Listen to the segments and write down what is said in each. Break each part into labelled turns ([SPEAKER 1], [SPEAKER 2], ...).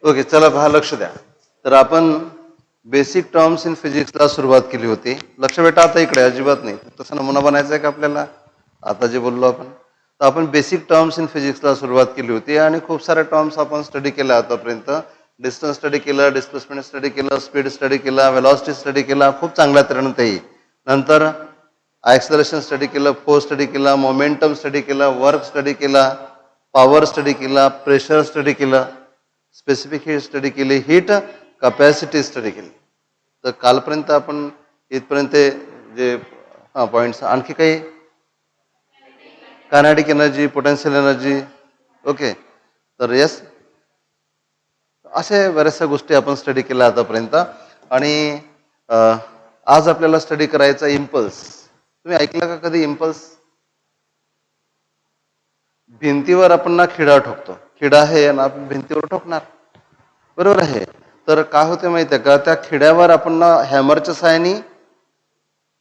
[SPEAKER 1] Okay, चला पहा, लक्ष द्या. तर आपण बेसिक टर्म्स इन फिजिक्सला सुरुवात केली होती. लक्ष बेटा आता इकडे, अजिबात नाही. तसा नमुना बनायचा आहे का आपल्याला? आता जे बोललो आपण, तर आपण बेसिक टर्म्स इन फिजिक्सला सुरुवात केली होती आणि खूप साऱ्या टर्म्स आपण स्टडी केल्या आतापर्यंत. डिस्टन्स स्टडी केलं, डिस्प्लेसमेंट स्टडी केलं, स्पीड स्टडी केला, वेलॉसिटी स्टडी केला, खूप चांगल्या तऱ्हेने तेही. नंतर ॲक्सलरेशन स्टडी केलं, फोर्स स्टडी केला, मोमेंटम स्टडी केला, वर्क स्टडी केला, पॉवर स्टडी केला, प्रेशर स्टडी केलं, स्पेसिफिक हीट स्टडी केली, हीट कपॅसिटी स्टडी केली. तर कालपर्यंत आपण इथपर्यंत जे पॉईंट्स, आणखी काही kinetic energy, potential energy. Okay, तर येस, अशा बऱ्याचशा गोष्टी आपण स्टडी केल्या आतापर्यंत. आणि आज आपल्याला स्टडी करायचा इम्पल्स. तुम्ही ऐकलं का कधी इम्पल्स? भिंतीवर आपण ना खिडा ठोकतो, खिडा आहे ना, आपण भिंतीवर ठोकणार, बरोबर आहे. तर काय होते माहिती आहे का, त्या खिड्यावर आपण ना हॅमरच्या साहाय्याने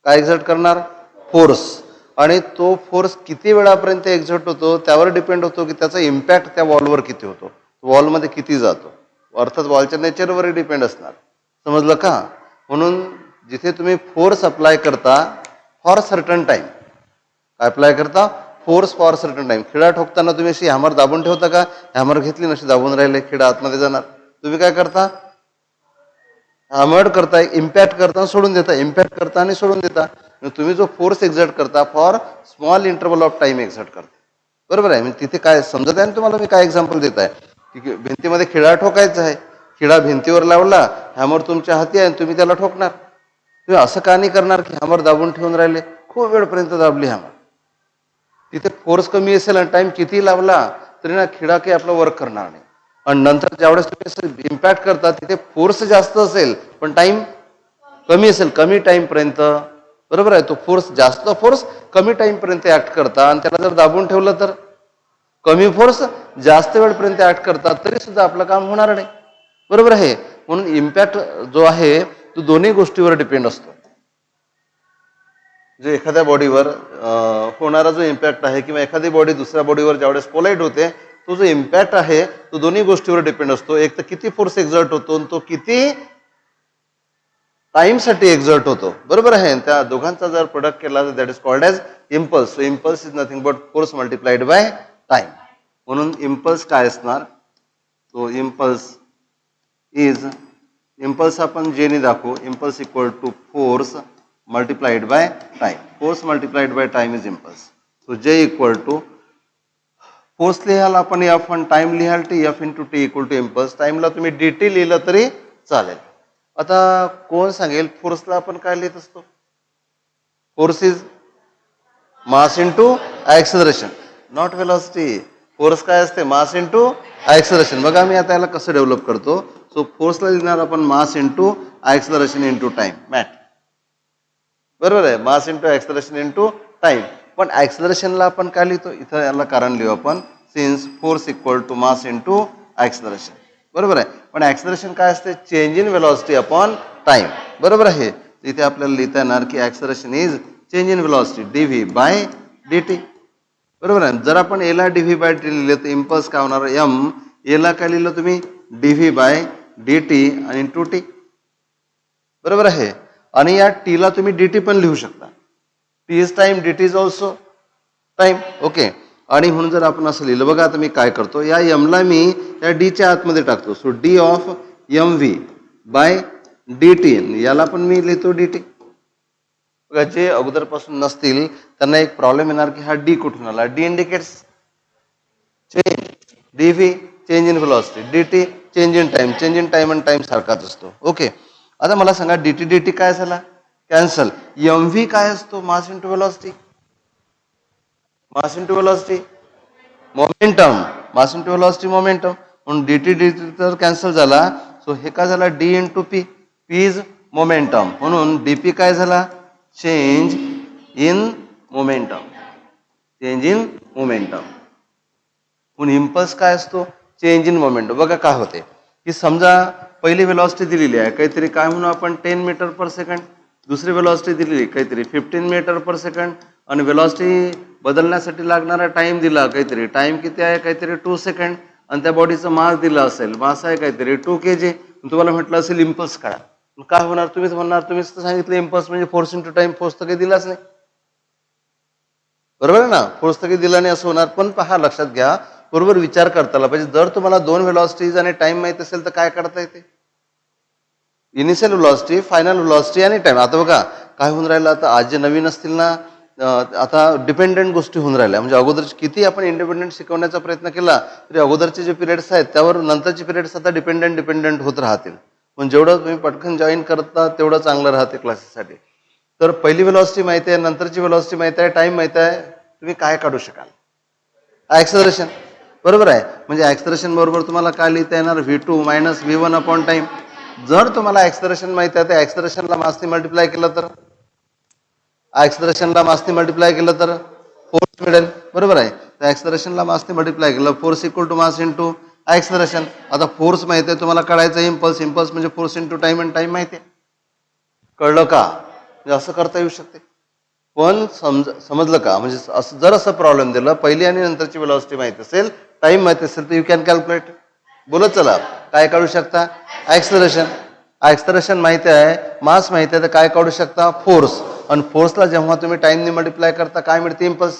[SPEAKER 1] काय एक्झर्ट करणार? फोर्स. आणि तो फोर्स किती वेळापर्यंत एक्झर्ट होतो त्यावर डिपेंड होतो की त्याचा इम्पॅक्ट त्या वॉलवर किती होतो, वॉलमध्ये किती जातो, अर्थात वॉलच्या नेचरवरही डिपेंड असणार. समजलं का? म्हणून जिथे तुम्ही फोर्स अप्लाय करता फॉर सर्टन टाइम, काय अप्लाय करता? Force for certain time. खिडा ठोकताना तुम्ही अशी हॅमर दाबून ठेवता का? हॅमर घेतली नशी दाबून राहिले, खिडा आतमध्ये जाणार. तुम्ही काय करता? हॅमर्ड करता, इम्पॅक्ट करता सोडून देता, इम्पॅक्ट करता आणि सोडून देता. तुम्ही जो फोर्स एक्झर्ट करता for small interval of time exert करता, बरोबर आहे. म्हणजे तिथे काय समजत आहे ना तुम्हाला? मी काय एक्झाम्पल देत आहे की भिंतीमध्ये खिडा ठोकायचा आहे, खिडा भिंतीवर लावला, हॅमर तुमच्या हाती आहे आणि तुम्ही त्याला ठोकणार. तुम्ही असं का नाही करणार की हॅमर दाबून ठेवून राहिले, खूप वेळपर्यंत दाबली हॅमर, तिथे फोर्स कमी असेल आणि टाइम किती लावला तरी ना खिडा काही आपलं वर्क करणार नाही. आणि नंतर ज्यावेळेस तुम्ही इम्पॅक्ट करता तिथे फोर्स जास्त असेल पण टाइम कमी असेल, कमी टाइम पर्यंत, बरोबर आहे. तो फोर्स, जास्त फोर्स कमी टाइम पर्यंत ऍक्ट करता आणि त्याला जर दाबून ठेवलं तर कमी फोर्स जास्त वेळपर्यंत ऍक्ट करतात, तरी सुद्धा आपलं काम होणार नाही, बरोबर आहे. म्हणून इम्पॅक्ट जो आहे तो दोन्ही गोष्टीवर डिपेंड असतो. जो एखाद्या बॉडीवर होणारा जो इम्पॅक्ट आहे किंवा एखादी बॉडी दुसऱ्या बॉडीवर ज्यावेळेस कोलाइड होते, तो जो इम्पॅक्ट आहे तो दोन्ही गोष्टीवर डिपेंड असतो. एक तर किती फोर्स एक्झर्ट होतो आणि तो किती टाइमसाठी एक्झर्ट होतो, बरोबर आहे. त्या दोघांचा जर प्रोडक्ट केला तर that is called as impulse. So impulse is nothing but force multiplied by time. म्हणून इम्पल्स काय असणार? तो इम्पल्स आपण जे ने दाखवू, impulse equal to force multiplied by time. Force multiplied by time is impulse. So J equal to force लिहाल आपण F आणि टाइम लिहाल T, F into T equal to impulse. टाइमला तुम्ही dt लिहिलं तरी चालेल. आता कोण सांगेल फोर्सला आपण काय लिहित असतो? Force is mass into acceleration, not velocity. Force काय असते? Mass into acceleration. बघा मी आता याला कसं डेव्हलप करतो. सो फोर्सला लिहिणार आपण mass into acceleration into time, मॅट, बरोबर आहे. Mass into acceleration into time. पण ॲक्सेलरेशनला आपण काय लिहितो? इथं याला कारण लिहू आपण, since force equal to mass into acceleration, बरोबर आहे. पण ॲक्सेलरेशन काय असते? Change in velocity upon time, बरोबर आहे. इथे आपल्याला लिहिता येणार की acceleration is change in velocity DV by dt, बरोबर आहे. जर आपण एला डीव्ही बाय टी लिहिलं तर इम्पल्स काय होणार? एम. एला काय लिहिलं तुम्ही? डीव्ही बाय dt आणि इंटू टी, बरोबर आहे. आणि या टीला तुम्ही dt पण लिहू शकता. T is time, dt is also time, okay. आणि म्हणून जर आपण असं लिहिलं, बघा आता मी काय करतो, या एमला मी या डीच्या आतमध्ये टाकतो. So D of M V by D T, याला पण मी लिहितो dt. बघा, जे अगोदरपासून नसतील त्यांना एक प्रॉब्लेम येणार की हा डी कुठून आला. D indicates change, DV change in velocity, dt change in time. Change in time आणि टाइम सारखाच असतो, ओके. आता मला सांगा dt काय झाला? कॅन्सल. एम व्ही काय असतो? Mass into velocity, mass into velocity momentum, mass into velocity momentum. म्हणून dt तर कॅन्सल झाला. सो हे काय झाला? D into P, P is momentum. म्हणून डीपी काय झाला? Change in momentum, change in momentum. म्हणून इम्पल्स काय असतो? Change in momentum. बघा काय होते की समजा पहिली वेलॉसिटी दिलेली आहे काहीतरी, काय म्हणू आपण, 10 मीटर पर सेकंड. दुसरी वेलॉसिटी दिलेली काहीतरी 15 मीटर पर सेकंड. आणि वेलॉसिटी बदलण्यासाठी लागणारा टाइम दिला काहीतरी, टाइम किती आहे? काहीतरी 2 सेकंड. आणि त्या बॉडीचं मास दिलं असेल, मास आहे काहीतरी 2 kg, तुम्हाला म्हटलं असेल इम्पल्स काढा, काय होणार? तुम्हीच म्हणणार, तुम्हीच तर सांगितलं इम्पल्स म्हणजे फोर्स इंटू टाइम, फोर्स तर काही दिलाच नाही, बरोबर आहे ना? फोर्स तर काही दिला नाही असं होणार. पण पहा, लक्षात घ्या, बरोबर विचार करता आला पाहिजे. जर तुम्हाला 2 व्हेलॉसिटीज आणि टाइम माहित असेल तर काय काढता येते? इनिशियल व्हेलॉसिटी, फायनल व्हेलॉसिटी आणि टाइम. आता बघा काय होऊन राहिलं, आता आज जे नवीन असतील ना, आता डिपेंडेंट गोष्टी होऊन राहिल्या. म्हणजे अगोदर किती आपण इंडिपेंडेंट शिकवण्याचा प्रयत्न केला तरी अगोदरचे जे पिरियड्स आहेत त्यावर नंतरचे पिरियड्स आता डिपेंडेंट होत राहतील. पण जेवढं तुम्ही पटकन जॉईन करता तेवढं चांगलं राहते क्लासेससाठी. तर पहिली व्हेलॉसिटी माहिती आहे, नंतरची व्हेलॉसिटी माहिती आहे, टाइम माहिती आहे, तुम्ही काय काढू शकाल? ॲक्सेलरेशन, बरोबर आहे. म्हणजे ॲक्सेलरेशन बरोबर तुम्हाला काय लिहिता येणार? V2 minus V1 upon time. जर तुम्हाला ॲक्सेलरेशन माहिती आहे तर ॲक्सेलरेशनला मासने मल्टिप्लाय केलं तर, ॲक्सेलरेशनला मासने मल्टिप्लाय केलं तर फोर्स मिळेल, बरोबर आहे. तर ॲक्सेलरेशनला मासने मल्टिप्लाय केलं, force equal to mass into acceleration. आता फोर्स माहिती आहे तुम्हाला, काढायचं इम्पल्स, इम्पल्स म्हणजे फोर्स इंटू टाइम, आणि टाइम माहिती आहे. कळलं का? म्हणजे असं करता येऊ शकते. पण समजलं का? म्हणजे असं जर असं प्रॉब्लेम दिलं, पहिली आणि नंतरची व्हेलॉसिटी माहिती असेल, टाइम माहिती असेल तर यू कॅन कॅल्क्युलेट. बोलत चला, काय काढू शकता? ॲक्सेलरेशन. ॲक्सेलरेशन माहिती आहे, मास माहिती आहे, तर काय काढू शकता? फोर्स. आणि फोर्सला जेव्हा तुम्ही टाइमने मल्टिप्लाय करता काय मिळते? इम्पल्स.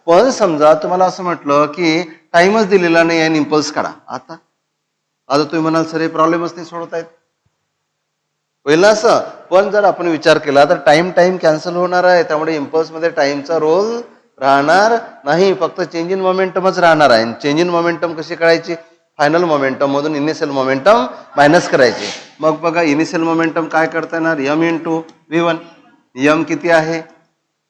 [SPEAKER 1] पण समजा तुम्हाला असं म्हटलं की टाइमच दिलेला नाही आणि इम्पल्स काढा, आता आता तुम्ही म्हणाल सर हे प्रॉब्लेमच नाही सोडवता येत, होईल ना असं. पण जर आपण विचार केला तर टाइम टाइम कॅन्सल होणार आहे, त्यामुळे इम्पल्समध्ये टाइमचा रोल राहणार नाही, फक्त चेंज इन मोमेंटमच राहणार आहे. चेंज इन मोमेंटम कशी करायची? फायनल मोमेंटम मधून इनिशियल मोमेंटम मायनस करायचे. मग बघा, इनिशियल मोमेंटम काय करता येणार? m into V1. m किती आहे?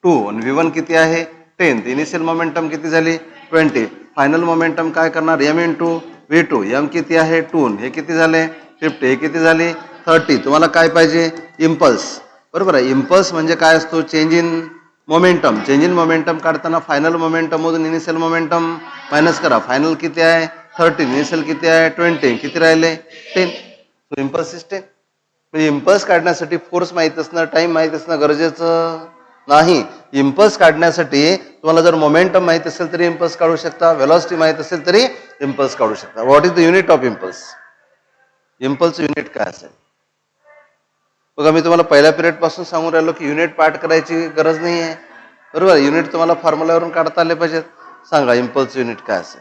[SPEAKER 1] 2 आणि V1 किती आहे? 10. इनिशियल मोमेंटम किती झाली? 20. फायनल मोमेंटम काय करणार? m into V2. m किती आहे? 2. हे किती झाले? 50. हे किती झाली? 30. तुम्हाला काय पाहिजे? इम्पल्स, बरोबर आहे. इम्पल्स म्हणजे काय असतो? Change in momentum. Change in momentum काढताना फायनल मोमेंटम मधून इनिशियल मोमेंटम मायनस करा. फायनल किती आहे? 30. इनिशियल किती आहे? 20. किती राहिले? 10. So impulse is 10. म्हणजे इम्पल्स काढण्यासाठी फोर्स माहित असणं, टाइम माहित असणं गरजेचं नाही. इम्पल्स काढण्यासाठी तुम्हाला जर मोमेंटम माहित असेल तरी इम्पल्स काढू शकता, व्हेलॉसिटी माहित असेल तरी इम्पल्स काढू शकता. What is the unit of impulse? Impulse unit काय असेल? बघा, मी तुम्हाला पहिल्या पिरियड पासून सांगून राहिलो की युनिट पार्ट करायची गरज नाही आहे, बरोबर. युनिट तुम्हाला फॉर्म्युलावरून काढता आले पाहिजेत. सांगा इम्पल्स युनिट काय असेल?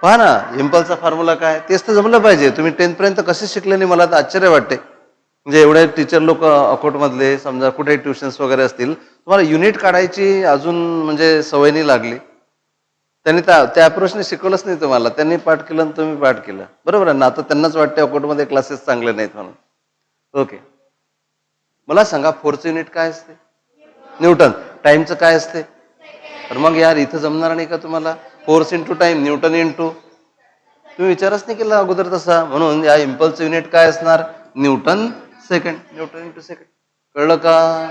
[SPEAKER 1] पहा ना, इम्पल्सचा फॉर्म्युला काय? तेच तर जमलं पाहिजे. तुम्ही 10th पर्यंत कसे शिकले नाही मला तर आश्चर्य वाटते. म्हणजे एवढे टीचर लोक अकोटमधले, समजा कुठे ट्युशन्स वगैरे असतील, तुम्हाला युनिट काढायची अजून म्हणजे सवय नाही लागली. त्यांनी त्या अप्रोचने शिकवलंच नाही तुम्हाला. त्यांनी पाठ केलं आणि तुम्ही पाठ केलं, बरोबर आहे ना. आता त्यांनाच वाटते अकोटमध्ये क्लासेस चांगले नाहीत म्हणून. ओके, मला सांगा फोर्स युनिट काय असते? न्यूटन. टाइमचं काय असते? तर मग यार इथं जमणार नाही का तुम्हाला? Force into time, Newton into, तुम्ही विचारच नाही केला अगोदर तसा. म्हणून या इम्पल्स युनिट काय असणार? Newton second. Newton into second. कळलं का?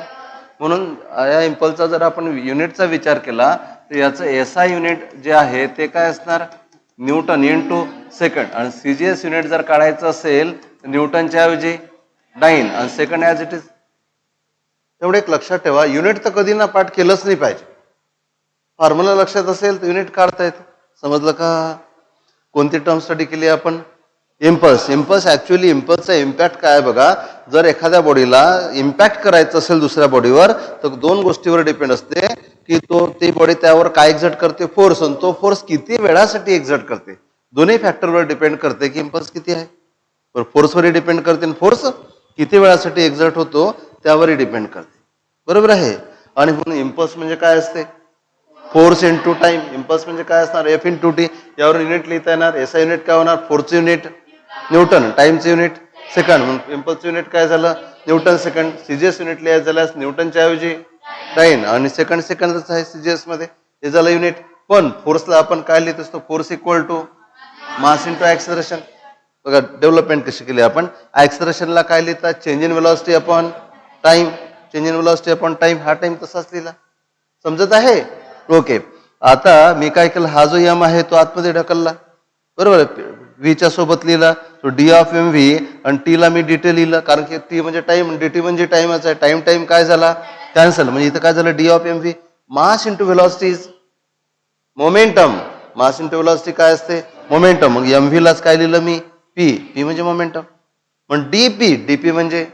[SPEAKER 1] म्हणून या इम्पल्सचा जर आपण युनिटचा विचार केला तर याचं SI युनिट जे आहे ते काय असणार? Newton into second. आणि CGS युनिट जर काढायचं असेल तर न्यूटनच्या ऐवजी डाईन आणि सेकंड ॲज इट इज. तेवढं एक लक्षात ठेवा, युनिट तर कधी ना पाठ केलंच नाही पाहिजे. फॉर्म्युला लक्षात असेल तर युनिट काढता येतं. समजलं का? कोणती टर्म स्टडी केली आपण? इम्पल्स. इम्पल्स ऍक्च्युअली इम्पल्सचा इम्पॅक्ट काय बघा, जर एखाद्या बॉडीला इम्पॅक्ट करायचं असेल दुसऱ्या बॉडीवर तर 2 गोष्टीवर डिपेंड असते की ती बॉडी त्यावर काय एक्झर्ट करते? फोर्स. आणि तो फोर्स किती वेळासाठी एक्झर्ट करते, दोन्ही फॅक्टरवर डिपेंड करते की इम्पल्स किती आहे. फोर्सवरही डिपेंड करते आणि फोर्स किती वेळासाठी एक्झर्ट होतो त्यावरही डिपेंड करते, बरोबर आहे. आणि म्हणून इम्पल्स म्हणजे काय असते? Force into time. इम्पल्स म्हणजे काय असणार? F into T. यावर युनिट लिहिता येणार. SI युनिट काय होणार? फोर्स युनिट न्यूटन, टाइमचं युनिट सेकंड. म्हणून इम्पल्स युनिट काय झालं? Newton second. CGS युनिट लिहायचं झाल्यास न्यूटनच्या ऐवजी टाइम आणि सेकंडच आहे CGS मध्ये, हे झालं युनिट. पण फोर्सला आपण काय लिहित असतो? Force equal to mass into acceleration. बघा डेव्हलपमेंट कशी केली आपण. ऍक्सेलरेशनला काय लिहितात? Change in velocity upon time. Change in velocity upon time, हा टाइम तसाच लिहिला. समजत आहे? ओके. आता मी काय केलं, हा जो M आहे तो आतमध्ये ढकलला, बरोबर आहे. व्हीच्या सोबत लिहिला तो D ऑफ MV आणि टीला मी DT लिहिलं, कारण की टी म्हणजे टाइम, DT म्हणजे टाइमच आहे. टाइम काय झाला? कॅन्सल. म्हणजे इथं काय झालं? D of MV. Mass into velocity is momentum. Mass into velocity काय असते? मोमेंटम. मग एम व्ही लाच काय लिहिलं मी? पी. पी म्हणजे मोमेंटम. मग डीपी. डीपी म्हणजे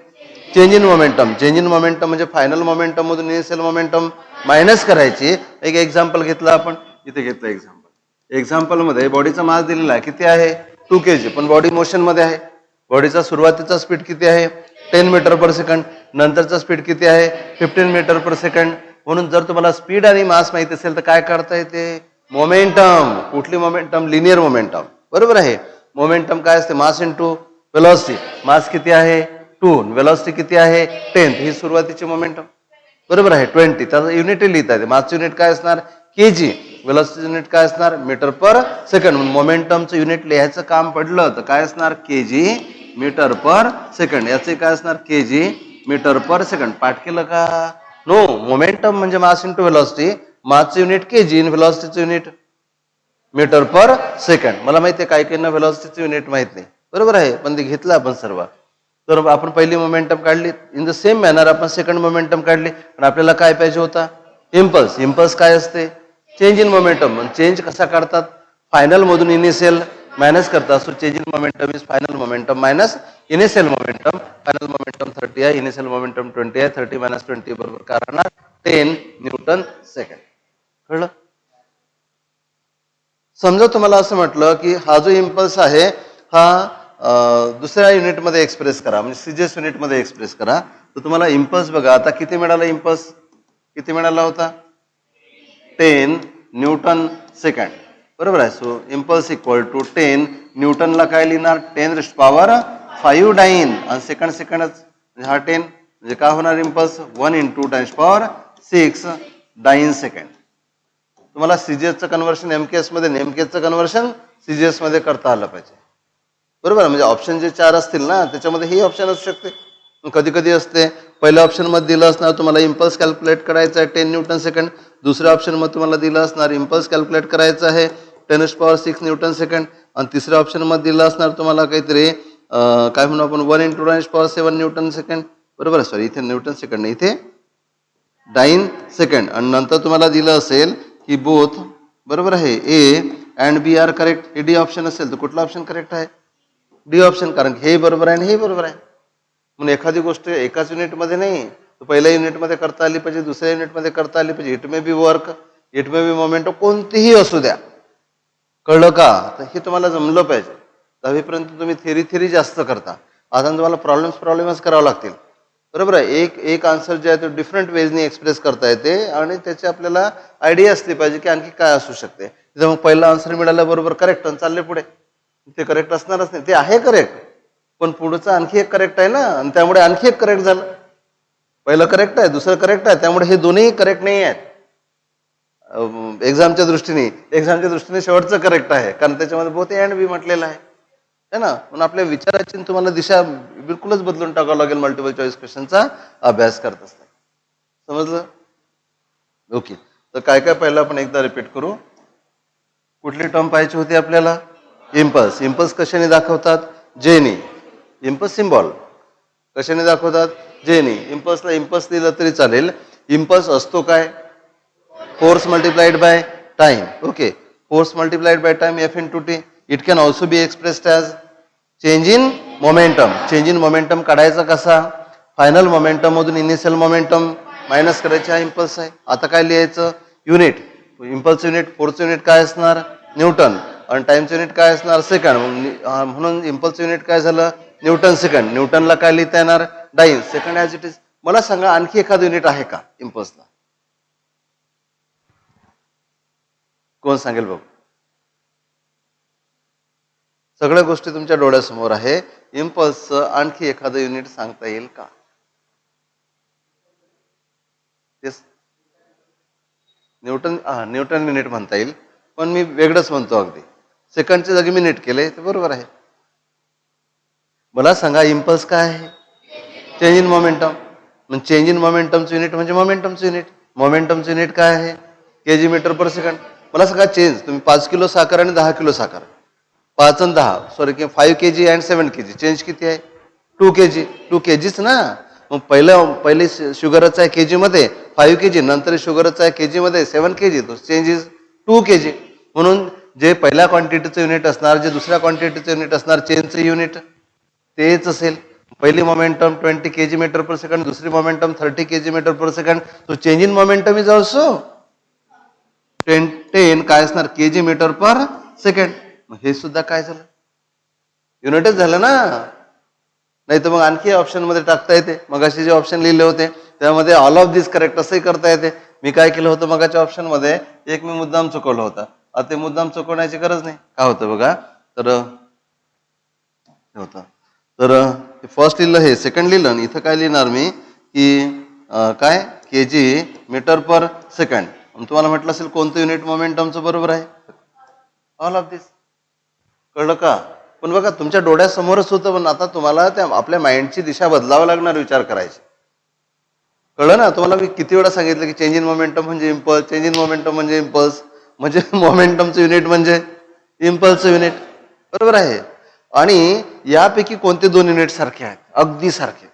[SPEAKER 1] change in momentum. Change in momentum म्हणजे फायनल मोमेंटम मधून इनिशियल मोमेंटम मायनस करायची. एक एक्झाम्पल घेतलं आपण, इथे घेतलं एक्झाम्पल. एक्झाम्पल मध्ये बॉडीचा मास दिलेला आहे किती आहे? 2 kg. पण बॉडी मोशन मध्ये आहे. बॉडीचा सुरुवातीचा स्पीड किती आहे? 10 मीटर पर सेकंड. नंतरचा स्पीड किती आहे? 15 मीटर पर सेकंड. म्हणून जर तुम्हाला स्पीड आणि मास माहिती असेल तर काय करता येते? मोमेंटम. कुठली मोमेंटम? Linear momentum. बरोबर आहे. मोमेंटम काय असते? Mass into velocity. मास किती आहे? 2. वेलॉसिटी किती आहे? 10. ही सुरुवातीची मोमेंटम. बरोबर आहे. 20. त्याचं युनिट लिहिता येते. मासचं युनिट काय असणार? केजी. वेलॉसिटी युनिट काय असणार? Metre per second. मोमेंटमचं युनिट लिहायचं काम पडलं तर काय असणार? Kg metre per second. याचे काय असणार? Kg metre per second. पाठ केलं का? नो. मोमेंटम म्हणजे मास इंटू वेलॉसिटी. मासचं युनिट केजी, वेलॉसिटीचं युनिट मीटर पर सेकंड. मला माहिती आहे काही काहींना वेलॉसिटीचं युनिट माहित नाही. बरोबर आहे. पण ते घेतलं आपण सर्व. तर आपण पहिली मोमेंटम काढली. इन द सेम मॅनर आपण सेकंड मोमेंटम काढली. पण आपल्याला काय पाहिजे होता? इम्पल्स. इम्पल्स काय असते? Change in momentum. चेंज कसा काढतात? फायनल मधून इनिशियल मायनस करतात. So change in momentum is final momentum minus initial momentum. Final momentum 30 आहे, इनिशियल मोमेंटम 20 आहे. 30 - 20 बरोबर काय राहणार? 10 न्यूटन सेकंड. कळलं? समजा तुम्हाला असं म्हटलं की हा जो इम्पल्स आहे हा दुसऱ्या युनिटमध्ये एक्सप्रेस करा, म्हणजे सीजीएस युनिटमध्ये एक्सप्रेस करा. तर तुम्हाला इम्पल्स बघा आता किती मिळाला? इम्पल्स किती मिळाला होता? 10 न्यूटन सेकंड. बरोबर आहे. सो इम्पल्स इक्वल टू 10 न्यूटनला काय लिहिणार? 10⁵ डाईन. आणि सेकंड म्हणजे हा 10 म्हणजे काय होणार? Impulse 1 × 10⁶ dine second. तुम्हाला सीजीएसचं कन्व्हर्शन एमकेएस मध्ये, एमकेएसचं कन्व्हर्शन सीजीएस मध्ये करता आलं पाहिजे. बरोबर. म्हणजे ऑप्शन जे 4 असतील ना त्याच्यामध्ये हे ऑप्शन असू शकते. कधी कधी असते पहिल्या ऑप्शन मध्ये दिलं असणार तुम्हाला इम्पल्स कॅल्क्युलेट करायचं आहे 10 न्यूटन सेकंड. दुसऱ्या ऑप्शन मध्ये तुम्हाला दिलं असणार इम्पल्स कॅल्क्युलेट करायचं आहे 10⁶ न्यूटन सेकंड. आणि तिसऱ्या ऑप्शन मध्ये दिलं असणार तुम्हाला काहीतरी काय म्हणू आपण 1 × 10⁷ न्यूटन सेकंड. बरोबर आहे. सॉरी, इथे न्यूटन सेकंड नाही, इथे डाईन सेकंड. आणि नंतर तुम्हाला दिलं असेल की बोथ बरोबर आहे A and B are correct. हे डी ऑप्शन असेल तर कुठला ऑप्शन करेक्ट आहे? D option. कारण हे बरोबर आहे आणि हे बरोबर आहे. म्हणून एखादी गोष्ट एकाच युनिटमध्ये नाही तर पहिल्या युनिटमध्ये करता आली पाहिजे, दुसऱ्या युनिटमध्ये करता आली पाहिजे. It may be work, it may be moment, कोणतीही असू द्या. कळलं का? तर हे तुम्हाला जमलं पाहिजे. 10वीपर्यंत तुम्ही थेरी जास्त करता. आता तुम्हाला प्रॉब्लेम्स करावं लागतील. बरोबर आहे. एक आन्सर जे आहे तो डिफरंट वेजनी एक्सप्रेस करता येते आणि त्याची आपल्याला आयडिया असली पाहिजे की आणखी काय असू शकते. तिथं मग पहिला आन्सर मिळाला बरोबर करेक्ट आणि चालले पुढे. ते करेक्ट असणारच नाही. ते आहे करेक्ट पण पुढचं आणखी एक करेक्ट आहे ना आणि त्यामुळे आणखी एक करेक्ट झालं. पहिलं करेक्ट आहे, दुसरं करेक्ट आहे, त्यामुळे हे दोन्ही करेक्ट नाही आहेत. एक्झामच्या दृष्टीने शेवटचं करेक्ट आहे कारण त्याच्यामध्ये बोथ ए अँड बी म्हटलेलं आहे ना. म्हणून आपल्या विचाराची तुम्हाला दिशा बिलकुलच बदलून टाकावं लागेल मल्टिपल चॉईस क्वेश्चनचा अभ्यास करत असताना. समजलं? ओके. तर काय काय पहिलं आपण एकदा रिपीट करू. कुठली टर्म पाहायची होती आपल्याला? इम्पल्स. इम्पल्स कशाने दाखवतात? जेनी. इम्पल्स सिम्बॉल कशाने दाखवतात? जेनी. इम्पल्सला इम्पल्स दिलं तरी चालेल. इम्पल्स असतो काय? Force multiplied by time. Okay. Force multiplied by time F × T. It can also be expressed as change in momentum. Change in momentum काढायचा कसा? फायनल मोमेंटम मधून इनिशियल मोमेंटम मायनस करायचे. हा इम्पल्स आहे. आता काय लिहायचं? Unit. Impulse unit, force unit काय असणार? न्यूटन. आणि टाइमचं युनिट काय असणार? सेकंड. म्हणून इम्पल्स युनिट काय झालं? Newton second. न्यूटनला काय लिहिता येणार? Dine second as it is. मला सांगा आणखी एखादं युनिट आहे का इम्पल्सला? कोण सांगेल बघ? सगळ्या गोष्टी तुमच्या डोळ्यासमोर आहे. इम्पल्सचं आणखी एखादं युनिट सांगता येईल का? न्यूटन युनिट म्हणता येईल पण मी वेगळंच म्हणतो. अगदी सेकंडच्या जागी मिनिट केले तर बरोबर आहे. मला सांगा इम्पल्स काय आहे? Change in momentum. म्हणजे चेंज इन मोमेंटमचं युनिट म्हणजे मोमेंटमचं युनिट. मोमेंटमचं युनिट काय आहे? KG metre per second. मला सांगा चेंज. तुम्ही 5 किलो साखर आणि 10 किलो साखर, 5 आणि 10 sorry 5 kg and 7 kg. Change किती आहे? 2 kg. 2 kgs ना. मग पहिले शुगरच आहे केजी मध्ये 5 kg, नंतर शुगरच आहे केजी मध्ये 7 kg. तो चेंज इज 2 kg. म्हणून जे पहिल्या क्वांटिटीचं युनिट असणार, जे दुसऱ्या क्वांटिटीचं युनिट असणार, चेनचं युनिट तेच असेल. पहिली momentum 20 kg metre per second, दुसरी momentum 30 kg metre per second. So change in momentum is also 10 काय असणार kg मीटर पर सेकंड. मग हे सुद्धा काय झालं, युनिटच झालं ना. नाही तर मग आणखी ऑप्शन मध्ये टाकता येते. मग असे जे ऑप्शन लिहिले होते त्यामध्ये ऑल ऑफ दिस करेक्ट असंही करता येते. मी काय केलं होतं मगाच्या ऑप्शन मध्ये, एक मी मुद्दाम चुकवलं होतं. आता ते मुद्दाम चुकवण्याची गरज नाही. काय होतं बघा, तर होतं तर फर्स्ट लिहिलं, हे सेकंड लिहिलं, आणि इथं काय लिहिणार मी की काय kg मीटर पर सेकंड. तुम्हाला म्हटलं असेल कोणतं युनिट मोमेंटमचं बरोबर आहे, ऑल ऑफ दिस. कळलं का? पण बघा तुमच्या डोळ्यासमोरच होतं, पण आता तुम्हाला त्या आपल्या माइंडची दिशा बदलावं लागणार, विचार करायची. कळलं ना तुम्हाला? मी किती वेळा सांगितलं की चेंज इन मोमेंटम म्हणजे इम्पल्स, चेंज इन मोमेंटम म्हणजे इम्पल्स, म्हणजे मोमेंटमचं युनिट म्हणजे इम्पल्सचं युनिट. बरोबर आहे. आणि यापैकी कोणते दोन युनिट सारखे आहेत, अगदी सारखे?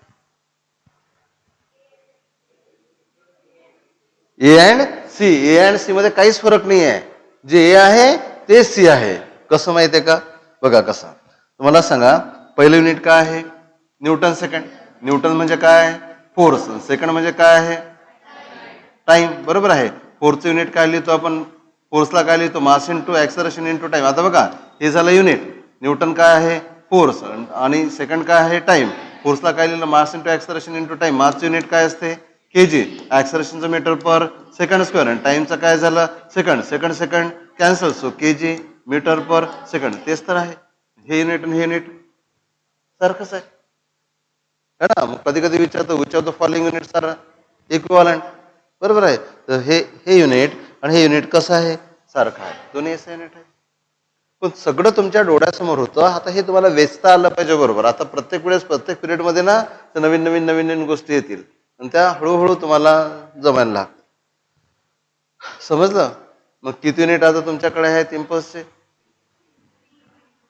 [SPEAKER 1] A and C. A and C मध्ये काहीच फरक नाही आहे. जे ए आहे ते सी आहे. कसं माहितीये का? बघा कसं, तुम्हाला सांगा, पहिलं युनिट काय आहे, न्यूटन सेकंड. न्यूटन म्हणजे काय, फोर्स. सेकंड म्हणजे काय आहे, टाइम. बरोबर आहे. फोर्सचं युनिट काय लिहितो आपण, फोर्सला काय लिहितो, मास इंटू ऍक्सलरेशन इंटू टाइम. आता बघा हे झालं युनिट. न्यूटन काय आहे, फोर्स, आणि सेकंड काय आहे, टाइम. फोर्सला काय लिहिलं, mass into acceleration into time. मासचं युनिट काय असते, kg. ऍक्सलरेशनचं मीटर पर सेकंड स्क्वेअर. आणि टाइमचं काय झालं, second. Second second cancel, so kg metre per second. तेच तर आहे. हे युनिट आणि हे युनिट सारखंच आहे ना. मग कधी कधी विचारतो which of the following units are equivalent. बरोबर आहे. तर हे युनिट आणि हे युनिट कसं आहे, सारखं आहे. दोन्ही असं युनिट आहे. पण सगळं तुमच्या डोळ्यासमोर होतं. आता हे तुम्हाला वेचता आलं पाहिजे. बरोबर. आता प्रत्येक वेळेस प्रत्येक पिरियडमध्ये ना नवीन नवीन नवीन नवीन गोष्टी येतील आणि त्या हळूहळू तुम्हाला जमायला लागतात. समजलं? मग किती युनिट आता तुमच्याकडे आहेत इम्पल्सचे?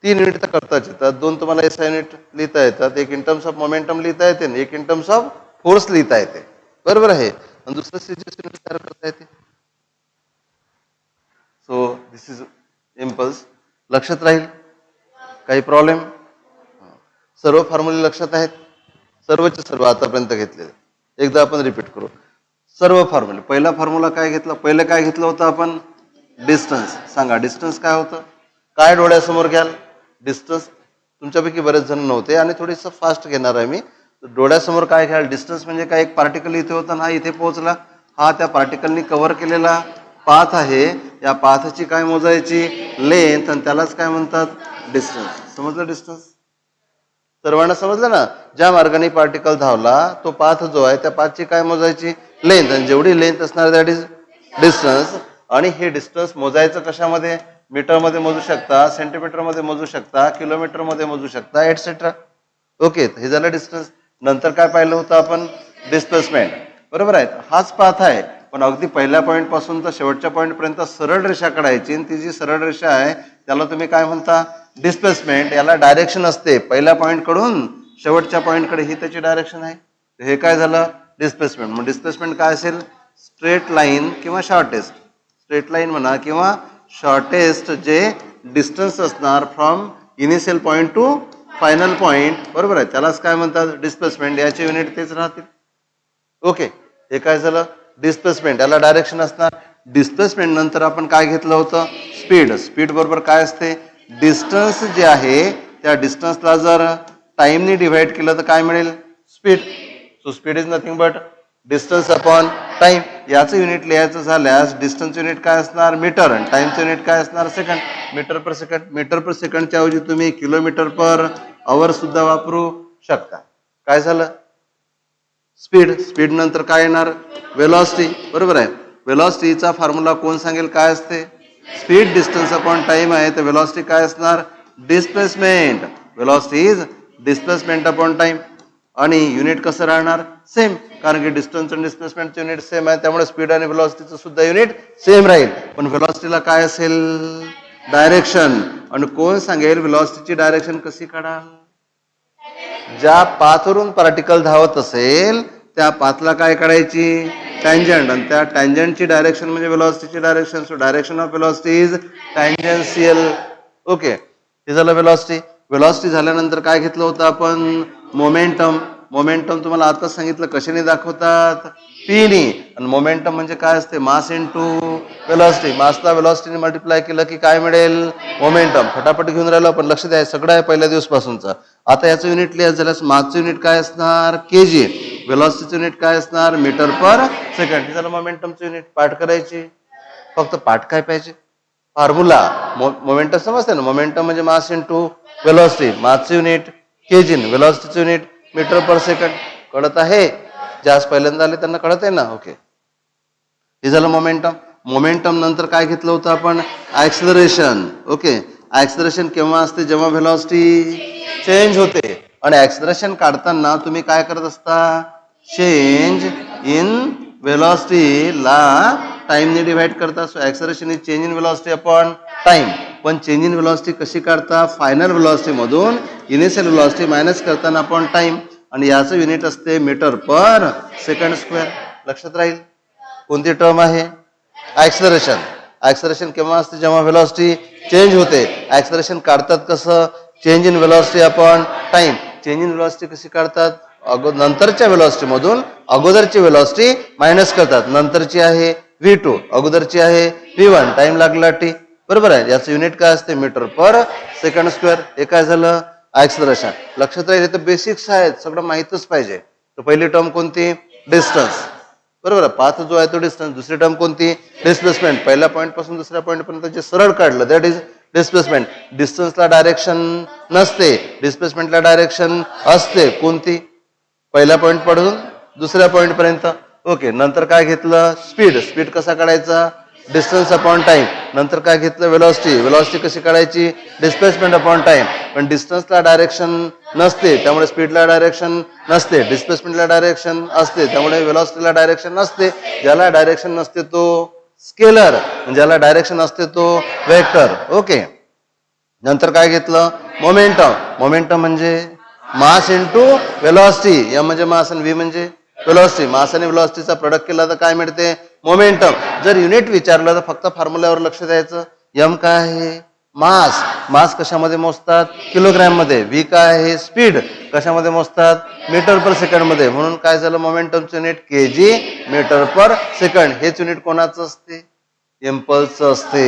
[SPEAKER 1] 3 युनिट तर करताच येतात. 2 तुम्हाला एसआय युनिट लिहिता येतात. एक इन टर्म्स ऑफ मोमेंटम लिहिता येते आणि एक इन टर्म्स ऑफ फोर्स लिहिता येते. बरोबर आहे. आणि दुसरं सीजीएस युनिट तयार करता येते. So this is impulse. लक्षात राहील? काही प्रॉब्लेम? सर्व फॉर्म्युले लक्षात आहेत? सर्वचे सर्व आतापर्यंत घेतलेले. एकदा आपण रिपीट करू सर्व फॉर्म्युले. पहिला फॉर्म्युला काय घेतला, पहिलं काय घेतलं होतं आपण, डिस्टन्स. सांगा डिस्टन्स काय होतं, काय डोळ्यासमोर घ्याल, डिस्टन्स. तुमच्यापैकी बरेच जण नव्हते आणि थोडीसं फास्ट घेणार आहे मी. डोळ्यासमोर काय घ्याल, डिस्टन्स म्हणजे काय, एक पार्टिकल इथे होता ना, हा इथे पोहोचला, हा त्या पार्टिकलनी कव्हर केलेला पाथ आहे. या पाथची काय मोजायची, लेंथ, आणि त्यालाच काय म्हणतात, डिस्टन्स. समजलं डिस्टन्स? सर्वांना समजलं ना? ज्या मार्गाने पार्टिकल धावला तो पाथ जो आहे त्या पाथची काय मोजायची, लेंथ. आणि जेवढी लेंथ असणार दॅट इज डिस्टन्स. आणि हे डिस्टन्स मोजायचं कशामध्ये, मीटरमध्ये मोजू शकता, सेंटीमीटरमध्ये मोजू शकता, किलोमीटरमध्ये मोजू शकता, एटसेट्रा. ओके. हे झालं डिस्टन्स. नंतर काय पाहिलं होतं आपण, डिस्प्लेसमेंट. बरोबर आहे. हाच पाथ आहे, पण अगदी पहिल्या पॉईंट पासून तर शेवटच्या पॉईंट पर्यंत सरळ रेषा काढायची. आणि ती जी सरळ रेषा आहे त्याला तुम्ही काय म्हणता, डिस्प्लेसमेंट. याला डायरेक्शन असते, पहिल्या पॉईंट कडून शेवटच्या पॉईंट कडे ही त्याची डायरेक्शन आहे. हे काय झालं, डिस्प्लेसमेंट. मग डिस्प्लेसमेंट काय असेल, स्ट्रेट लाईन किंवा शॉर्टेस्ट. स्ट्रेट लाईन म्हणा किंवा शॉर्टेस्ट जे डिस्टन्स असणार from initial point two final point. बरोबर आहे. त्यालाच काय म्हणतात, डिस्प्लेसमेंट. याचे युनिट तेच राहतील. ओके. हे काय झालं, डिस्प्लेसमेंट. याला डायरेक्शन असणार. डिस्प्लेसमेंट नंतर आपण काय घेतलं होतं, स्पीड. स्पीड बरोबर काय असते, डिस्टन्स जे आहे त्या डिस्टन्सला जर टाइमने डिव्हाइड केलं तर काय मिळेल, speed. So speed is nothing but distance upon time. याचं युनिट लिहायचं झाल्यास डिस्टन्स युनिट काय असणार, मीटर, आणि टाइमचं युनिट काय असणार, second. Metre per second. Metre पर सेकंडच्या ऐवजी तुम्ही किलोमीटर पर आवर सुद्धा वापरू शकता. काय झालं, स्पीड. स्पीड नंतर काय येणार, वेलॉसिटी. बरोबर आहे. वेलॉसिटीचा फॉर्म्युला कोण सांगेल काय असते, स्पीड डिस्टन्स अपॉन टाइम आहे, तर वेलॉसिटी काय असणार, displacement. Velocity is displacement upon time. आणि युनिट कसं राहणार, सेम, कारण की डिस्टन्स आणि डिस्प्लेसमेंटचे युनिट सेम आहे, त्यामुळे स्पीड आणि वेलॉसिटीचं सुद्धा युनिट सेम राहील. पण वेलॉसिटीला काय असेल, डायरेक्शन. आणि कोण सांगेल वेलॉसिटीची डायरेक्शन कशी काढाल, ज्या पाथवरून पार्टिकल धावत असेल त्या पाथला काय काढायची, टँजंट, आणि त्या टँजंटची डायरेक्शन म्हणजे वेलॉसिटीची direction. So direction of velocity is tangential. Okay, हे झालं वेलॉसिटी. वेलॉसिटी झाल्यानंतर काय घेतलं होतं आपण? मोमेंटम. मोमेंटम तुम्हाला आताच सांगितलं कशाने दाखवतात? पीनी. आणि मोमेंटम म्हणजे काय असते? Mass into velocity. मासला वेलॉसिटीने मल्टिप्लाय केलं की काय मिळेल? मोमेंटम. फटाफट घेऊन राहिलो आपण, लक्ष द्या, सगळं आहे पहिल्या दिवसपासूनचं. आता याचं युनिट लिहायचं झाल्यास मासचं युनिट काय असणार? केजी. वेलॉसिटीचं युनिट काय असणार? Metre per second. हे झालं मोमेंटमचं युनिट. पाठ करायची, फक्त पाठ काय पाहिजे? फॉर्म्युला. मोमेंटम समजते ना? मोमेंटम म्हणजे मास इंटू वेलॉसिटी. मासचं युनिट केजी, वेलॉसिटीचं युनिट मीटर पर सेकंड. कळत आहे? जास्त पहिल्यांदा आले त्यांना कळत आहे ना? ओके, हे झालं मोमेंटम. मोमेंटम नंतर काय घेतलं होतं आपण? ऍक्सलरेशन. ओके, ऍक्सलरेशन केव्हा असते? जेव्हा व्हेलॉसिटी चेंज होते. आणि ऍक्सलरेशन काढताना तुम्ही काय करत असता? चेंज इन व्हेलॉसिटीला टाइमने डिवाइड करता. So acceleration is change in velocity upon time. पण चेंज इन व्हेलॉसिटी कशी काढता? फायनल व्हेलॉसिटी मधून इनिशियल व्हेलॉसिटी मायनस करताना अपॉन टाइम. आणि याचं युनिट असते मीटर पर सेकंड स्क्वेअर. लक्षात राहील. कोणती टर्म आहे? ऍक्सलरेशन. ऍक्सलरेशन केव्हा असते? जेव्हा व्हेलॉसिटी चेंज होते. ऍक्सलरेशन काढतात कसं? Change in velocity upon time. Change in velocity कशी काढतात? नंतरच्या व्हेलॉसिटी मधून अगोदरची व्हेलॉसिटी मायनस करतात. नंतरची आहे V2, अगोदरची आहे V1. टाइम लागला T. बरोबर आहे. याचं युनिट काय असते? Metre per second square. हे काय झालं? ऍक्सलरेशन. लक्षात राहील, तर बेसिक्स आहेत, सगळं माहितच पाहिजे. तर पहिली टर्म कोणती? डिस्टन्स. बरोबर आहे. पाथ जो आहे तो डिस्टन्स. दुसरी टर्म कोणती? डिस्प्लेसमेंट. पहिल्या पॉईंट पासून दुसऱ्या पॉईंट पर्यंत जे सरळ काढलं दॅट इज डिस्प्लेसमेंट. डिस्टन्सला डायरेक्शन नसते, डिस्प्लेसमेंटला डायरेक्शन असते. कोणती? पहिल्या पॉईंट पासून दुसऱ्या पॉईंट पर्यंत. ओके, नंतर काय घेतलं? स्पीड. स्पीड कसा काढायचा? Distance upon time. नंतर काय घेतलं? वेलॉसिटी. वेलॉसिटी कशी काढायची? Displacement upon time. पण डिस्टन्सला डायरेक्शन नसते, त्यामुळे स्पीडला डायरेक्शन नसते. डिस्प्लेसमेंटला डायरेक्शन असते, त्यामुळे वेलॉसिटीला डायरेक्शन नसते. ज्याला डायरेक्शन नसते तो स्केलर, ज्याला डायरेक्शन असते तो वेक्टर. ओके, नंतर काय घेतलं? मोमेंटम. मोमेंटम म्हणजे मास इंटू वेलॉसिटी. एम म्हणजे मास आणि व्ही म्हणजे वेलॉसिटी. मास आणि वेलॉसिटीचा प्रोडक्ट केला तर काय मिळते? मोमेंटम. जर युनिट विचारलं तर फक्त फॉर्म्युल्यावर लक्ष द्यायचं. एम काय आहे? मास. मास कशामध्ये मोजतात? किलोग्रॅम मध्ये. व्ही काय आहे? स्पीड. कशामध्ये मोजतात? मीटर पर सेकंड मध्ये. म्हणून काय झालं? मोमेंटमचं unit KG metre per second. हेच युनिट कोणाचं असते? इम्पल्सचं असते.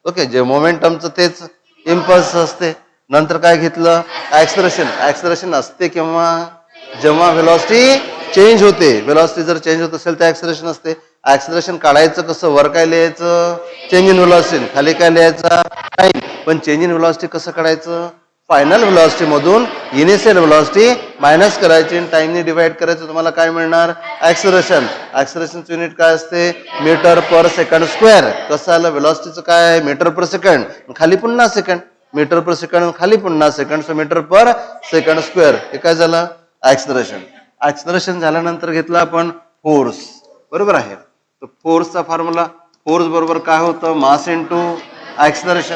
[SPEAKER 1] ओके, जे मोमेंटमचं तेच इम्पल्स असते. नंतर काय घेतलं? ऍक्सलरेशन. ऍक्सलरेशन असते केव्हा? जेव्हा व्हेलॉसिटी चेंज होते. व्हेलॉसिटी जर चेंज होत असेल तर ऍक्सलरेशन असते. ऍक्सलरेशन काढायचं कसं? वर काय लिहायचं? Change in velocity. खाली काय लिहायचं? टाइम. पण चेंज इन व्हेलॉसिटी कसं काढायचं? फायनल व्हेलॉसिटी मधून इनिशियल व्हेलॉसिटी मायनस करायची आणि टाइमने डिवाइड करायचं. तुम्हाला काय मिळणार? ऍक्सलरेशन. ऍक्सलरेशनचं युनिट काय असते? Metre per second square. कसं आलं? व्हेलॉसिटीचं काय आहे? Metre per second. खाली पुन्हा सेकंड. मीटर पर सेकंड खाली पुन्हा second. So metre per second square. हे काय झालं? ऍक्सलरेशन. ऍक्सलरेशन झाल्यानंतर घेतलं आपण फोर्स. बरोबर आहे. तर फोर्सचा फॉर्म्युला, फोर्स बरोबर काय होतं? मास इंटू ऍक्सलरेशन.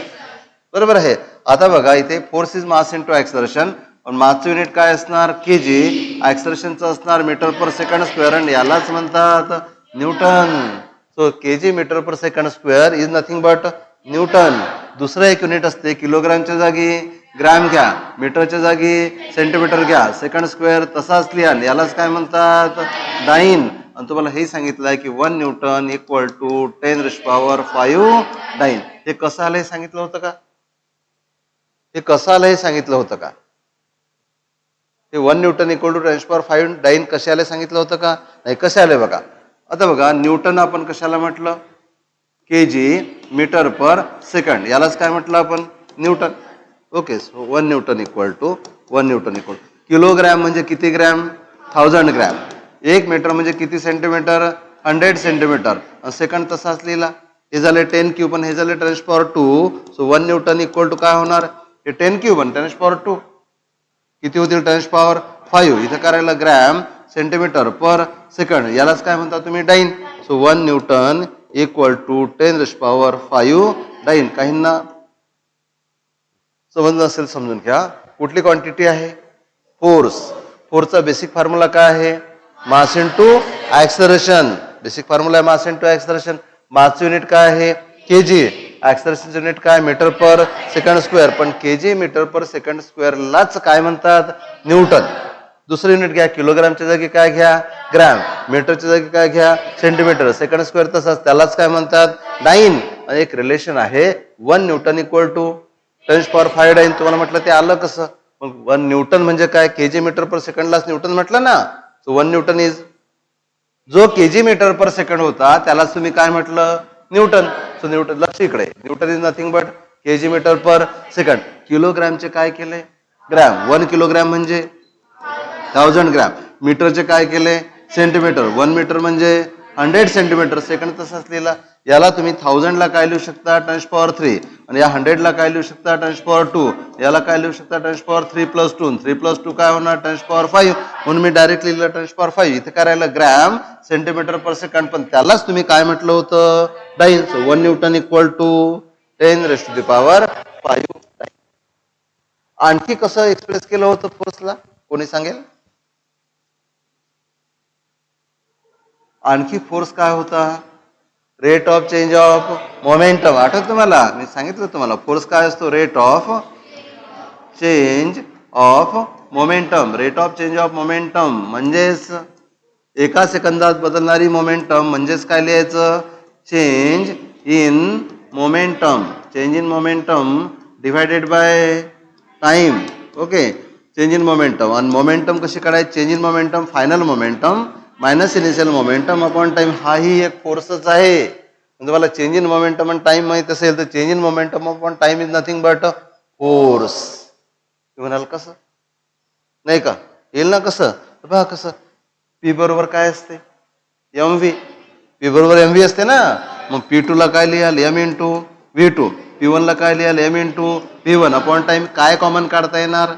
[SPEAKER 1] बरोबर आहे. आता बघा इथे force is mass into acceleration. पण मासचं युनिट काय असणार? केजी. ऍक्सलरेशनचं असणार मीटर पर सेकंड स्क्वेअर. आणि यालाच म्हणतात newton. So KG metre per second square is nothing but newton. दुसरं एक युनिट असते, किलोग्रामच्या जागी ग्रॅम घ्या, मीटरच्या जागी सेंटीमीटर घ्या, सेकंड स्क्वेअर तसाच लिहा. यालाच काय म्हणतात? डाईन. आणि तुम्हाला हे सांगितलं आहे की 1 न्यूटन इक्वल टू 10⁵ डाईन. हे कसं आलं हे सांगितलं होतं का? हे कसं आलं हे सांगितलं होतं का? हे 1 न्यूटन इक्वल टू 10⁵ डाईन कसे आले सांगितलं होतं का? नाही. कसे आले बघा. आता बघा, न्यूटन आपण कशाला म्हटलं? KG metre per second. यालाच काय म्हटलं आपण? Newton. Okay, so 1 newton equal to 1 newton equal. Kilogram म्हणजे किती ग्रॅम? 1000 ग्रॅम. 1 मीटर म्हणजे किती सेंटीमीटर? 100 सेंटीमीटर. सेकंड तसाच लिहिला. हे झाले 10 क्यूब आणि हे झाले 10⁻². सो 1 न्यूटन इक्वल टू काय होणार? हे 10 क्यूब आणि 10⁻². किती होतील? 10⁵. इथं करायला ग्रॅम सेंटीमीटर पर सेकंड. यालाच काय म्हणता तुम्ही? Dyne. So 1 newton equal to 10⁵ dyne. काहींना समजलं असेल समजून घ्या. कुठली क्वांटिटी आहे? फोर्स. फोर्सचा बेसिक फॉर्म्युला काय आहे? Mass into acceleration. Basic formula आहे मास इंटू ऍक्सलरेशन. मासचं युनिट काय आहे केजी, ऍक्सलरेशनचं युनिट काय मीटर पर सेकंड स्क्वेअर, पण केजी मीटर पर सेकंड स्क्वेअरलाच काय म्हणतात न्यूटन. दुसरं युनिट घ्या किलोग्रामच्या जागी काय घ्या ग्रॅम, मीटरच्या जागी काय घ्या सेंटीमीटर, सेकंड स्क्वेअर तसंच त्यालाच काय म्हणतात डाईन. एक रिलेशन आहे 1 न्यूटन इक्वल टू 10⁵ डाईन. तुम्हाला म्हटलं ते आलं कसं, मग 1 न्यूटन म्हणजे काय केजी मीटर पर सेकंडलाच न्यूटन म्हटलं ना. सो 1 न्यूटन इज, जो केजी मीटर पर सेकंड होता त्यालाच तुम्ही काय म्हटलं न्यूटन. सो न्यूटन, लक्ष इकडे, newton is nothing but kg metre per second. किलोग्रॅमचे काय केले ग्रॅम, 1 किलोग्रॅम म्हणजे 1000 ग्रॅम. मीटरचे काय केले सेंटीमीटर, 1 मीटर म्हणजे 100 सेंटीमीटर. सेकंड तसंच लिहिला. याला तुम्ही 1000 ला काय लिहू शकता 10⁻³ आणि या 100 ला काय लिहू शकता 10⁻². याला काय लिहू शकता 10⁻³ + 2, 3 + 2 काय होणार 10⁻⁵. म्हणून मी डायरेक्ट लिहिलं 10⁻⁵. इथे काय राहिलं ग्रॅम सेंटीमीटर पर सेकंड, पण त्यालाच तुम्ही काय म्हटलं होतं dyne. So 1 newton equal to 10⁵. आणखी कसं एक्सप्रेस केलं होतं फोर्सला कोणी सांगेल. आणखी फोर्स काय होता rate of change of momentum. आठवत तुम्हाला मी सांगितलं तुम्हाला फोर्स काय असतो rate of change of momentum. Rate of change of momentum म्हणजेच एका सेकंदात बदलणारी मोमेंटम म्हणजेच काय लिहायचं change in momentum. Change in momentum divided by time. Okay, change in momentum. आणि मोमेंटम कशी काढायची change in momentum final momentum minus initial momentum upon time. हाही एक फोर्सच आहे. तुम्हाला चेंज इन मोमेंटम आणि टाइम माहित असेल तर change in momentum upon time is nothing but force. म्हणाल कसं नाही का येईल ना कसं बघा कसं. पी बरोबर काय असते एम व्ही, पी बरोबर एम व्ही असते ना. मग P2 ला काय लिहाल एम इंटू V2, P1 ला काय लिहाल M into P1 upon time. काय कॉमन काढता येणार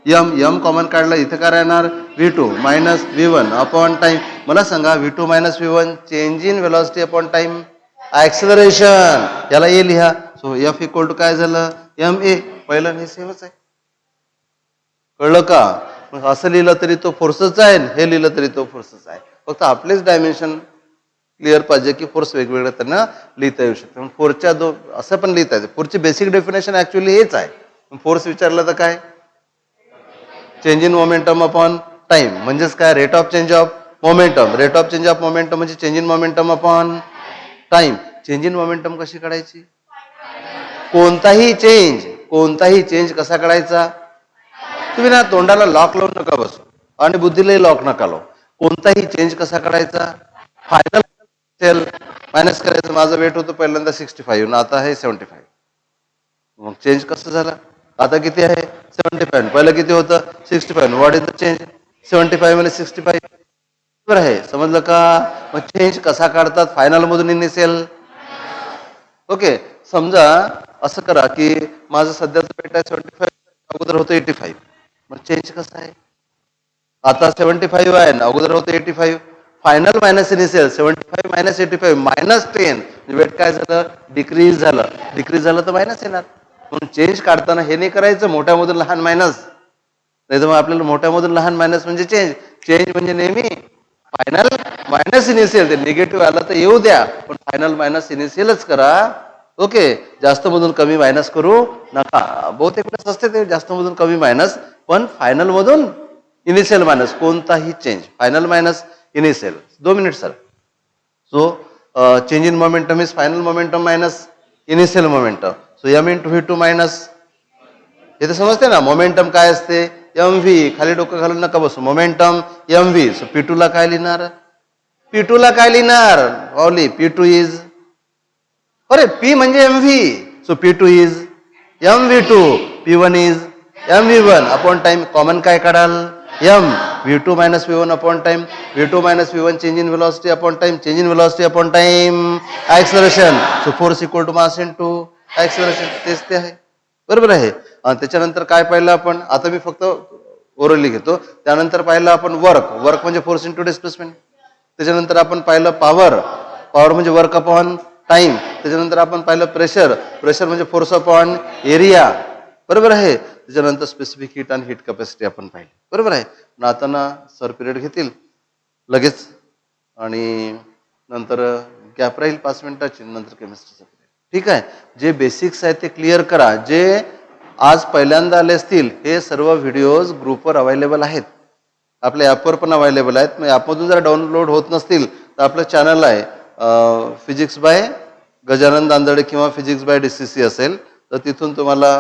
[SPEAKER 1] एम कॉमन काढलं इथे काय राहणार V2 minus V1 upon time. मला सांगा V2 minus V1 change in velocity upon time acceleration. याला ए लिहा. सो F इक्वल टू काय झालं ma. पहिलं हे सेमच आहे कळलं का. असं लिहिलं तरी तो फोर्सच आहे, हे लिहिलं तरी तो फोर्सच आहे. फक्त आपलेच डायमेन्शन क्लिअर पाहिजे की फोर्स वेगवेगळ्या त्यांना लिहिता येऊ शकते. फोर्सच्या असं पण लिहिता येते. फोर्सची बेसिक डेफिनेशन ऍक्च्युअली हेच आहे. फोर्स विचारलं तर काय change in momentum upon time म्हणजेच काय rate of change of momentum. Rate of change of momentum म्हणजे change in momentum upon time. Change in momentum कशी काढायची कोणताही चेंज कसा काढायचा. तुम्ही ना तोंडाला लॉक लावून नका बसू आणि बुद्धीलाही लॉक नका लावू. कोणताही चेंज कसा काढायचा फायनल सेल मायनस करायचं. माझं वेट होतं पहिल्यांदा 65 ना आता आहे 75. मग चेंज कसं झालं आता किती आहे 75. पहिलं किती होतं 65. व्हॉट इज द चेंज 75 मध्ये 65 बरोबर आहे. समजलं का. मग चेंज कसा काढतात फायनल मधून इनिशियल. ओके, समजा असं करा की माझं सध्याचं वेट आहे 75, अगोदर होतं 85. मग चेंज कसं आहे आता 75 आहे ना अगोदर होतं 85. Final minus initial 75 minus 85 minus 10 weight काय झालं डिक्रीज झालं तर मायनस येणार. म्हणून चेंज काढताना हे नाही करायचं मोठ्यामधून लहान मायनस. नाही तर मग आपल्याला मोठ्यामधून लहान मायनस म्हणजे चेंज म्हणजे नेहमी फायनल मायनस इनिशियल. ते निगेटिव्ह आलं तर येऊ द्या पण फायनल मायनस इनिशियलच करा. ओके, जास्त मधून कमी मायनस करू नका. बहुतेक वेळेस असते ते जास्त मधून कमी मायनस पण फायनल मधून इनिशियल मायनस. कोणताही change final minus initial. 2 minute sir. So change in momentum is final momentum minus initial momentum. So M into V2 minus हे तर समजते ना मोमेंटम काय असते एम व्ही. खाली डोकं घालून नका बसू. Momentum M V. So P2 ला काय लिहिणार ऑली P2 इज अरे P म्हणजे M V. So P2 is M V2, P1 is M V1 upon time. Common काय काढाल M V2 minus V1 upon time. V2 minus V1 change in velocity upon time. Change in velocity upon time acceleration. So force equal to mass into acceleration. तेच ते आहे बरोबर आहे. त्याच्यानंतर काय पाहिलं आपण आता मी फक्त ओरली घेतो. त्यानंतर पाहिलं आपण वर्क म्हणजे फोर्स इंटू डिस्प्लेसमेंट. त्याच्यानंतर आपण पाहिलं पॉवर म्हणजे वर्क अपॉन टाइम. त्याच्यानंतर आपण पाहिलं प्रेशर म्हणजे फोर्स अपॉन एरिया बरोबर आहे. त्याच्यानंतर स्पेसिफिक हीट आणि हीट कॅपॅसिटी आपण पाहिली बरोबर आहे. आता ना सर पिरियड घेतील लगेच आणि नंतर गॅप राहील 5 मिनिटाची, नंतर केमिस्ट्रीचा पिरियड. ठीक आहे. जे बेसिक्स आहेत ते क्लिअर करा. जे आज पहिल्यांदा आले असतील हे सर्व व्हिडिओज ग्रुपवर अवेलेबल आहेत, आपल्या ॲपवर पण अवेलेबल आहेत. मग ॲपमधून जर डाउनलोड होत नसतील तर आपलं चॅनल आहे फिजिक्स बाय गजानन दांदडे किंवा फिजिक्स बाय DCC असेल तर तिथून तुम्हाला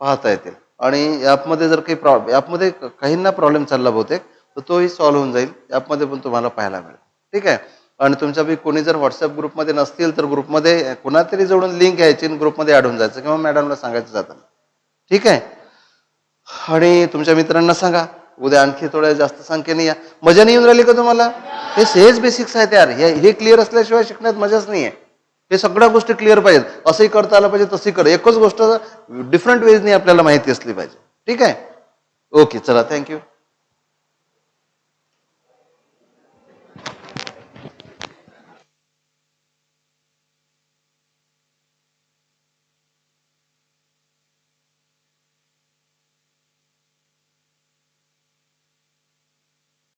[SPEAKER 1] पाहता येतील. आणि ॲपमध्ये जर काही ॲपमध्ये काहींना प्रॉब्लेम चालला बहुतेक तर तोही सॉल्व्ह होऊन जाईल. ॲपमध्ये पण तुम्हाला पाहायला मिळेल. ठीक आहे. आणि तुमच्यापैकी कोणी जर व्हॉट्सअप ग्रुपमध्ये नसतील तर ग्रुपमध्ये कोणातरी जोडून लिंक घ्यायची आणि ग्रुपमध्ये ॲड होऊन जायचं किंवा मॅडमला सांगायचं जाताना. ठीक आहे. आणि तुमच्या मित्रांना सांगा उद्या आणखी थोड्या जास्त संख्येने या. मजा नाही येऊन राहिली का तुम्हाला? हे सहज बेसिक्स आहेत यार. हे क्लिअर असल्याशिवाय शिकण्यात मजाच नाही आहे. हे सगळ्या गोष्टी क्लिअर पाहिजेत. असंही करता आलं पाहिजे, तसंही कर. एकच गोष्ट डिफरंट वेजनी आपल्याला माहिती असली पाहिजे. ठीक आहे. ओके, चला, थँक्यू.